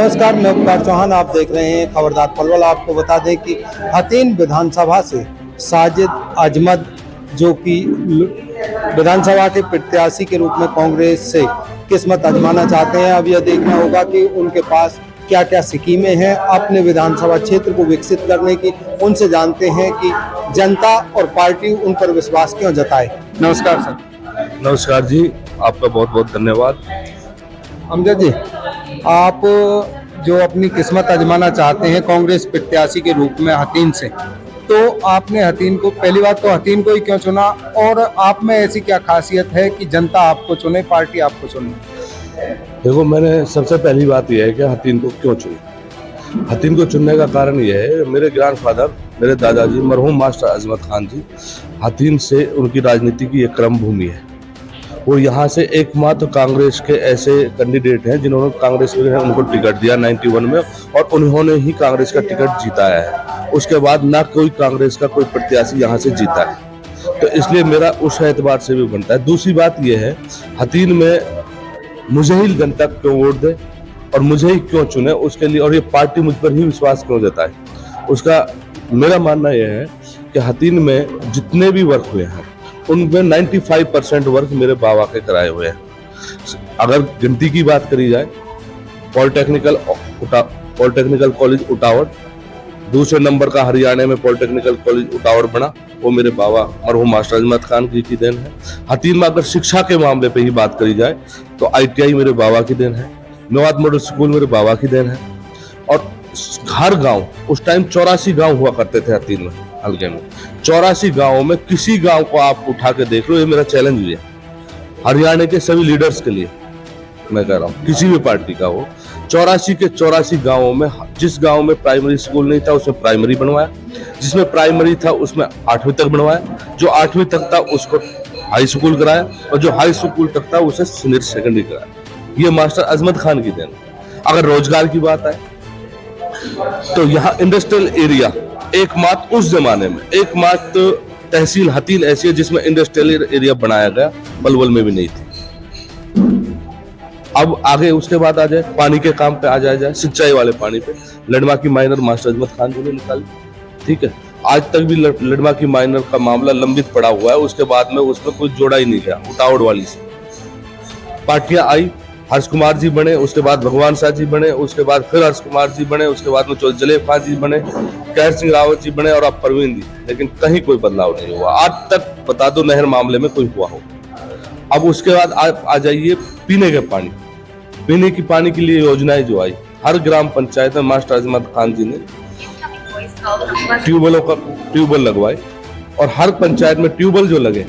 नमस्कार, मैं उपकार चौहान। आप देख रहे हैं खबरदार पलवल। आपको बता दें कि हथीन विधानसभा से साजिद अजमत, जो कि विधानसभा के प्रत्याशी के रूप में कांग्रेस से किस्मत आजमाना चाहते हैं। अब यह देखना होगा कि उनके पास क्या क्या स्कीमें हैं अपने विधानसभा क्षेत्र को विकसित करने की। उनसे जानते हैं कि जनता और पार्टी उन पर विश्वास क्यों जताए। नमस्कार सर। नमस्कार जी, आपका बहुत बहुत धन्यवाद। अमजद जी, आप जो अपनी किस्मत आजमाना चाहते हैं कांग्रेस प्रत्याशी के रूप में हथीन से, तो आपने हथीन को, पहली बात तो हथीन को ही क्यों चुना और आप में ऐसी क्या खासियत है कि जनता आपको चुने, पार्टी आपको चुने? देखो, मैंने सबसे पहली बात यह है कि हथीन को क्यों चुना। हथीन को चुनने का कारण यह है, मेरे ग्रैंडफादर, मेरे दादाजी मरहूम मास्टर अजमत खान जी, हथीन से उनकी राजनीति की एक क्रम भूमि है। वो यहाँ से एकमात्र कांग्रेस के ऐसे कैंडिडेट हैं जिन्होंने कांग्रेस में उनको टिकट दिया 91 में, और उन्होंने ही कांग्रेस का टिकट जीताया है। उसके बाद ना कोई कांग्रेस का कोई प्रत्याशी यहाँ से जीता है, तो इसलिए मेरा उस एतबार से भी बनता है। दूसरी बात यह है, हथीन में मुझे ही जनता क्यों वोट दे और मुझे ही क्यों चुने उसके लिए, और ये पार्टी मुझ पर ही विश्वास क्यों जताए, उसका मेरा मानना यह है कि हथीन में जितने भी वर्क हुए हैं उनमें 95% वर्क मेरे बाबा के कराए हुए हैं। अगर गिनती की बात करी जाए, पॉलिटेक्निकल कॉलेज उटावड़, दूसरे नंबर का हरियाणा में पॉलिटेक्निकल कॉलेज उटावड़ बना, वो मेरे बाबा मरहूम मास्टर अजमत खान जी की देन है। हथीन में अगर शिक्षा के मामले पे ही बात करी जाए तो ITI मेरे बाबा की देन है, मेवात मॉडल स्कूल मेरे बाबा की देन है। और हर गांव, उस टाइम 84 गांव हुआ करते थे हथीन में, हल्के में 84 गांवों में किसी गांव को आप उठा के देख लो, ये मेरा चैलेंज भी है हरियाणा के सभी लीडर्स के लिए। मैं कह रहा हूँ किसी भी पार्टी का हो, 84 के 84 गांवों में जिस गांव में प्राइमरी स्कूल नहीं था उसमें प्राइमरी बनवाया, जिसमें प्राइमरी था उसमें 8वीं तक बनवाया, जो 8वीं तक था उसको हाई स्कूल कराया, और जो हाई स्कूल तक था उसे सीनियर सेकेंडरी कराया। ये मास्टर अजमत खान की देन। अगर रोजगार की बात आए तो यहाँ इंडस्ट्रियल एरिया एकमात्र, उस जमाने में एकमात्र तहसील हथीन ऐसी है जिसमें इंडस्ट्रियल एरिया बनाया गया, पलवल में भी नहीं थी। अब आगे उसके बाद आ जाए पानी के काम पे, आ जाए सिंचाई वाले पानी पे, लडमा की माइनर मास्टर अजमत खान जी ने निकाली। ठीक है, आज तक भी लडमा की माइनर का मामला लंबित पड़ा हुआ है। उसके बाद में उसमें कुछ जोड़ा ही नहीं गया। उटावड़ वाली से पार्टियां आई, हर्ष कुमार जी बने, उसके बाद भगवान शाह जी बने, उसके बाद फिर हर्ष कुमार जी बने, उसके बाद में जलेब खान जी बने, कैर सिंह रावत जी बने, और अब परवीन जी। लेकिन कहीं कोई बदलाव नहीं हुआ आज तक। बता दो नहर मामले में कोई हुआ हो। अब उसके बाद आ जाइए पीने के पानी, पीने की पानी के लिए योजनाएं जो आई, हर ग्राम पंचायत में मास्टर अजमत खान जी ने ट्यूबवेल लगवाए, और हर पंचायत में ट्यूबवेल जो लगे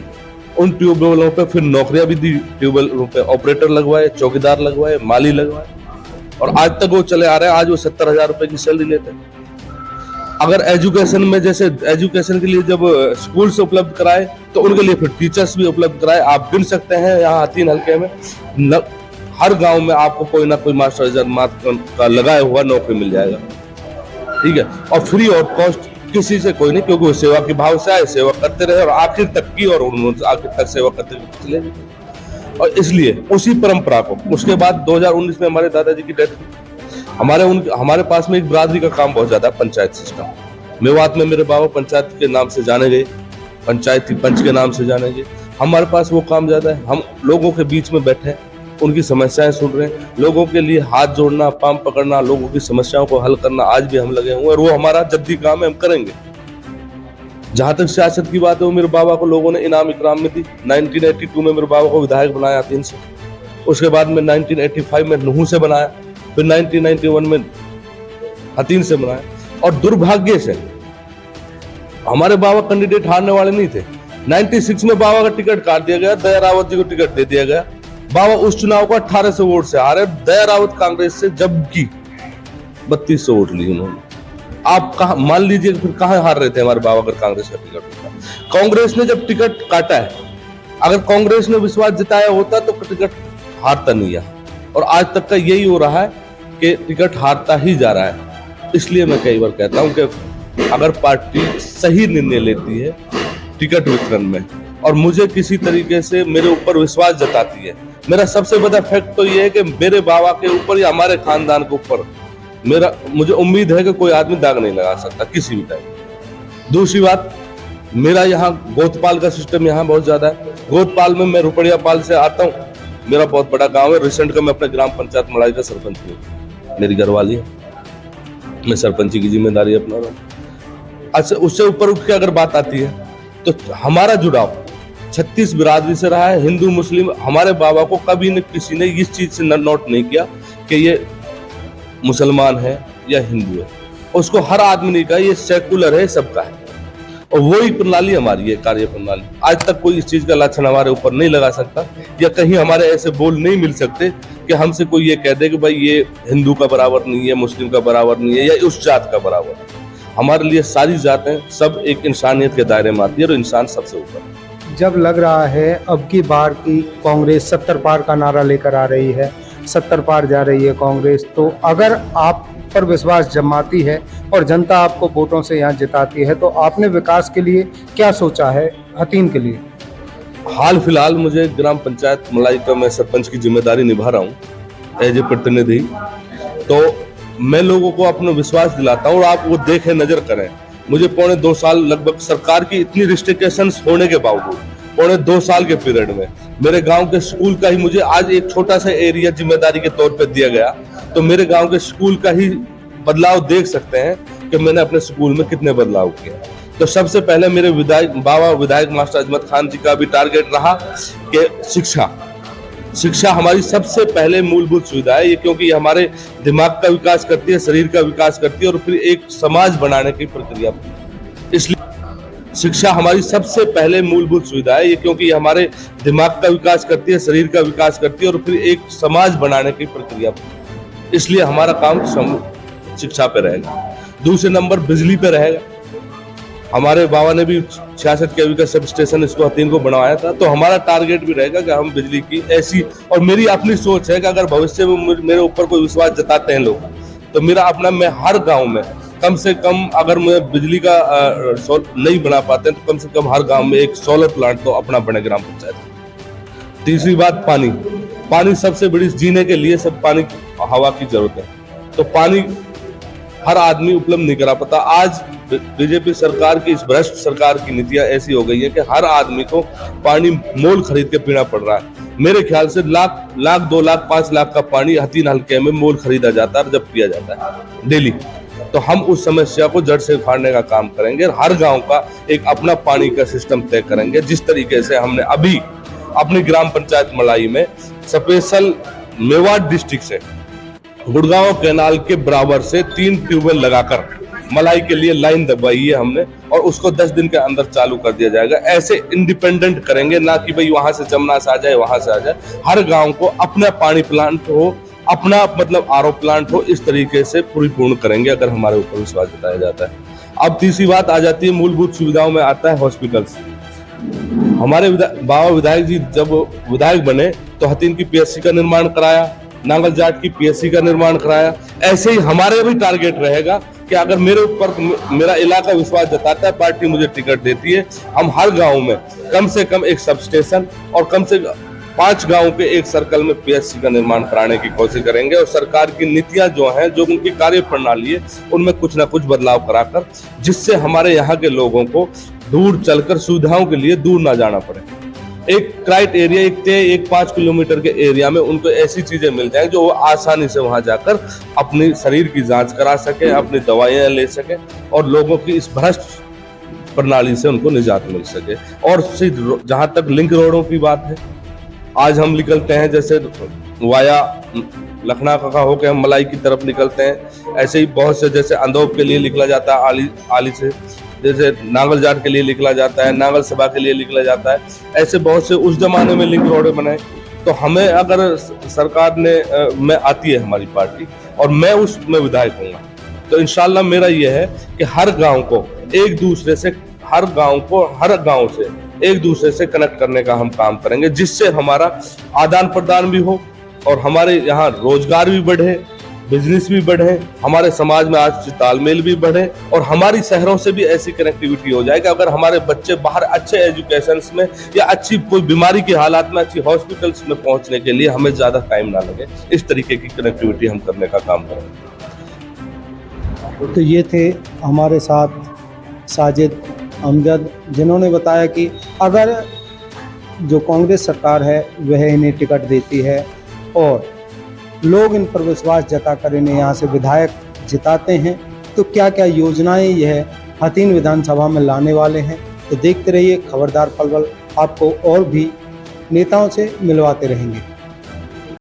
उन ट्यूबवेलों पे फिर नौकरियां भी दी। ट्यूबवेलों पे ऑपरेटर लगवाए, चौकीदार लगवाए, माली लगवाए, और आज तक वो चले आ रहे हैं। आज वो 70,000 रुपए की सैलरी लेते हैं। अगर एजुकेशन में, जैसे एजुकेशन के लिए जब स्कूल से उपलब्ध कराए तो उनके लिए फिर टीचर्स भी उपलब्ध कराए। आप गिन सकते हैं यहाँ हथीन हल्के में हर गांव में आपको कोई ना कोई मास्टर अजमत का लगाया हुआ नौकरी मिल जाएगा। ठीक है, और फ्री ऑफ कॉस्ट, किसी से कोई नहीं, क्योंकि वो सेवा के भाव से आए, सेवा करते रहे और आखिर तक की, और उन्होंने आखिर तक सेवा करते चले गए। और इसलिए उसी परंपरा को, उसके बाद 2019 में हमारे दादाजी की डेथ, हमारे पास में एक बरादरी का काम बहुत ज्यादा, पंचायत सिस्टम। मेवात में मेरे बाबा पंचायत के नाम से जाने गए, पंचायती पंच के नाम से जाने गए। हमारे पास वो काम ज्यादा है। हम लोगों के बीच में बैठे हैं, उनकी समस्याएं सुन रहे हैं, लोगों के लिए हाथ जोड़ना, पांव पकड़ना, लोगों की समस्याओं को हल करना, आज भी हम लगे हुए हैं, और वो हमारा जद्दी काम है, हम करेंगे। जहां तक सियासत की बात है, वो मेरे बाबा को लोगों ने इनाम इकराम में दी। 1982 में मेरे बाबा को विधायक बनाया हथीन से, उसके बाद में 1985 में नुहू से बनाया, फिर 1991 में हथीन से बनाया। और दुर्भाग्य से हमारे बाबा कैंडिडेट हारने वाले नहीं थे। 96 में बाबा का टिकट काट दिया गया, दया रावत जी को टिकट दे दिया गया। बाबा उस चुनाव को 1800 वोट से हारे, दया रावत कांग्रेस से, जबकि 3200 वोट ली उन्होंने। आप कहा, मान लीजिए फिर कहां हार रहे थे हमारे बाबा अगर कांग्रेस का टिकट होता। कांग्रेस ने जब टिकट काटा है, अगर कांग्रेस ने विश्वास जताया होता तो टिकट हारता नहीं है, और आज तक का यही हो रहा है कि टिकट हारता ही जा रहा है। इसलिए मैं कई बार कहता हूं कि अगर पार्टी सही निर्णय लेती है टिकट वितरण में, और मुझे किसी तरीके से मेरे ऊपर विश्वास जताती है, मेरा सबसे बड़ा फैक्ट तो ये है कि मेरे बाबा के ऊपर या हमारे खानदान के ऊपर मुझे उम्मीद है कि कोई आदमी दाग नहीं लगा सकता किसी भी टाइम। दूसरी बात, मेरा यहाँ गोतपाल का सिस्टम यहाँ बहुत ज्यादा है। गोतपाल में मैं रुपड़ियापाल से आता हूँ, मेरा बहुत बड़ा गांव है। रिसेंट का मैं अपने ग्राम पंचायत मड़ाई का सरपंच हूँ, मेरी घरवाली है, मैं सरपंची की जिम्मेदारी अपना रहा हूँ। अच्छा, उससे ऊपर उठ के अगर बात आती है तो हमारा जुड़ाव 36 बिरादरी से रहा है, हिंदू मुस्लिम। हमारे बाबा को कभी न किसी ने इस चीज से नोट नहीं किया कि ये मुसलमान है या हिंदू है। उसको हर आदमी ने कहा ये सेकुलर है, सबका है। और वही प्रणाली हमारी है, कार्य प्रणाली। आज तक कोई इस चीज का लक्षण हमारे ऊपर नहीं लगा सकता, या कहीं हमारे ऐसे बोल नहीं मिल सकते कि हमसे कोई ये कह दे कि भाई ये हिंदू का बराबर नहीं है, मुस्लिम का बराबर नहीं है, या उस जात का बराबर है। हमारे लिए सारी जातें सब एक इंसानियत के दायरे में आती है और इंसान सबसे ऊपर। जब लग रहा है अब की बार की कांग्रेस 70 पार का नारा लेकर आ रही है, 70 पार जा रही है कांग्रेस, तो अगर आप पर विश्वास जमाती है और जनता आपको वोटों से यहाँ जिताती है, तो आपने विकास के लिए क्या सोचा है हथीन के लिए? हाल फिलहाल मुझे ग्राम पंचायत मलाई का मैं सरपंच की जिम्मेदारी निभा रहा हूँ एज ए प्रतिनिधि। तो मैं लोगों को अपना विश्वास दिलाता हूँ और आप वो देखें, नजर करें। मुझे 2.25 साल लगभग सरकार की इतनी रिस्ट्रिक्शंस होने के बावजूद 2.25 साल के पीरियड में मेरे गांव के स्कूल का ही मुझे आज एक छोटा सा एरिया जिम्मेदारी के तौर पे दिया गया। तो मेरे गांव के स्कूल का ही बदलाव देख सकते हैं कि मैंने अपने स्कूल में कितने बदलाव किए। तो सबसे पहले मेरे विधायक मास्टर अजमत खान जी का भी टारगेट रहा कि शिक्षा हमारी सबसे पहले मूलभूत सुविधा है ये, क्योंकि ये हमारे दिमाग का विकास करती है, शरीर का विकास करती है और फिर एक समाज बनाने की प्रक्रिया। इसलिए शिक्षा हमारी सबसे पहले मूलभूत सुविधा है ये, क्योंकि ये हमारे दिमाग का विकास करती है, शरीर का विकास करती है और फिर एक समाज बनाने की प्रक्रिया। इसलिए हमारा काम शिक्षा पे रहेगा। दूसरे नंबर बिजली पे रहेगा। हमारे बाबा ने भी 66 केवी का सब स्टेशन इसको हथीन को बनवाया था। तो हमारा टारगेट भी रहेगा कि हम बिजली की ऐसी, और मेरी अपनी सोच है कि अगर भविष्य में मेरे ऊपर कोई विश्वास जताते हैं लोग, तो मेरा अपना, मैं हर गांव में कम से कम, अगर मैं बिजली का नहीं बना पाते हैं तो कम से कम हर गांव में एक सोलर प्लांट तो अपना बने ग्राम पंचायत। तीसरी बात, पानी सबसे बड़ी, जीने के लिए सब पानी हवा की जरूरत है। तो पानी हर आदमी उपलब्ध नहीं करा पाता। आज बीजेपी सरकार की, इस भ्रष्ट सरकार की नीतियां ऐसी हो गई है कि हर आदमी को पानी मोल खरीद के पीना पड़ रहा है। मेरे ख्याल से लाख 2 लाख 5 लाख का पानी हथीन हल्के में मोल खरीदा जाता है और जब पिया जाता है डेली। तो हम उस समस्या को जड़ से उखाड़ने का काम करेंगे। हर गांव का एक अपना पानी का सिस्टम तय करेंगे। जिस तरीके से हमने अभी अपनी ग्राम पंचायत मलाई में स्पेशल मेवाड़ डिस्ट्रिक्ट से गुड़गांव कैनाल के बराबर से 3 ट्यूबवेल लगाकर मलाई के लिए लाइन दबवाई है हमने, और उसको 10 दिन के अंदर चालू कर दिया जाएगा। ऐसे इंडिपेंडेंट करेंगे, ना कि भाई वहां से जमुना से आ जाए, वहां से आ जाए। हर गांव को अपना पानी प्लांट हो, अपना मतलब आरओ प्लांट हो। इस तरीके से परिपूर्ण करेंगे अगर हमारे ऊपर विश्वास जताया जाता है। अब तीसरी बात आ जाती है मूलभूत सुविधाओं में, आता है हॉस्पिटल्स। हमारे बाबा विधायक जी जब विधायक बने तो हथीन की पीएचसी का निर्माण कराया, नांगल जाट की पीएचसी का निर्माण कराया। ऐसे ही हमारे भी टारगेट रहेगा कि अगर मेरे ऊपर मेरा इलाका विश्वास जताता है, पार्टी मुझे टिकट देती है, हम हर गांव में कम से कम एक सब स्टेशन और कम से 5 गांव के एक सर्कल में पीएचसी का निर्माण कराने की कोशिश करेंगे। और सरकार की नीतियां जो हैं, जो उनकी कार्य प्रणाली है, उनमें कुछ ना कुछ बदलाव कराकर, जिससे हमारे यहाँ के लोगों को दूर चलकर सुविधाओं के लिए दूर ना जाना पड़े। एक क्राइट एरिया, एक 5 किलोमीटर के एरिया में उनको ऐसी चीजें मिल जाए जो वो आसानी से वहां जाकर अपनी शरीर की जांच करा सके, अपनी दवाइयां ले सके और लोगों की इस भ्रष्ट प्रणाली से उनको निजात मिल सके। और जहां तक लिंक रोडों की बात है, आज हम निकलते हैं जैसे वाया लखना का होकर हम मलाई की तरफ निकलते हैं, ऐसे ही बहुत से, जैसे अंदोप के लिए निकला जाता है आली से, जैसे नांगल जाट के लिए निकला जाता है, नांगल सभा के लिए निकला जाता है। ऐसे बहुत से उस जमाने में लिंक रोड बनाए। तो हमें अगर सरकार ने में आती है हमारी पार्टी और मैं उसमें विधायक होऊंगा, तो इंशाल्लाह मेरा यह है कि हर गांव को एक दूसरे से, हर गांव से एक दूसरे से कनेक्ट करने का हम काम करेंगे, जिससे हमारा आदान प्रदान भी हो और हमारे यहाँ रोजगार भी बढ़े, बिजनेस भी बढ़े, हमारे समाज में आज तालमेल भी बढ़े और हमारी शहरों से भी ऐसी कनेक्टिविटी हो जाए कि अगर हमारे बच्चे बाहर अच्छे एजुकेशन में या अच्छी कोई बीमारी के हालात में अच्छी हॉस्पिटल्स में पहुंचने के लिए हमें ज्यादा टाइम ना लगे। इस तरीके की कनेक्टिविटी हम करने का काम करेंगे। तो ये थे हमारे साथ साजिद अमजद, जिन्होंने बताया कि अगर जो कांग्रेस सरकार है वह इन्हें टिकट देती है और लोग इन पर विश्वास जताकर इन्हें यहाँ से विधायक जिताते हैं तो क्या क्या योजनाएं यह हथीन विधानसभा में लाने वाले हैं। तो देखते रहिए खबरदार पलवल, आपको और भी नेताओं से मिलवाते रहेंगे।